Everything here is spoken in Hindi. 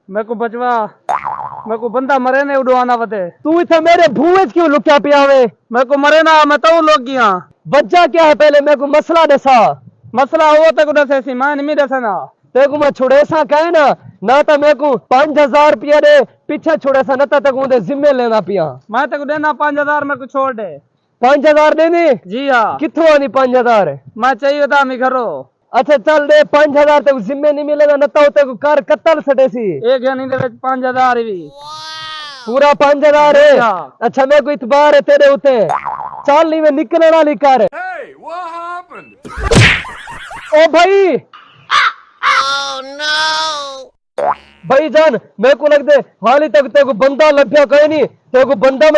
मेरे को बचवा, मेरे को बंदा मरे ने उड़वाना बते। तू इथे मेरे भूए क्यों लुक्या पिया वे? मेरे को मरे ना, मैं तो लोग गया। वजह क्या है पहले मेरे को मसला दसा। मसला हो तक दसे सी, मैं नहीं दसे ना। तेरे को मैं छुड़ेसा कहे ना तो मेरे को 5000 रुपया दे पीछे छुड़ेसा न तक उनके जिम्मे लेना पिया। मैं तक देना 5000, मेरे को छोड़ दे। 5000 देने? जी हाँ। कितों आनी 5000? मैं चाहिए था मैं घरो। अच्छा चल दे 5000 तेको जिम्मे नहीं मिलेगा न तो तेको कार कत्तल सटे सी। एक या नहीं दे 5000 भी पूरा 5000 है। हाँ। अच्छा मेरे को इतबार है तेरे उते। चल नहीं में निकलने वाली कार है। ओ भाई भाई जान मेरे को लग दे हाली तक तेको बंदा लभ्या कहीं नहीं। तेको बंदा में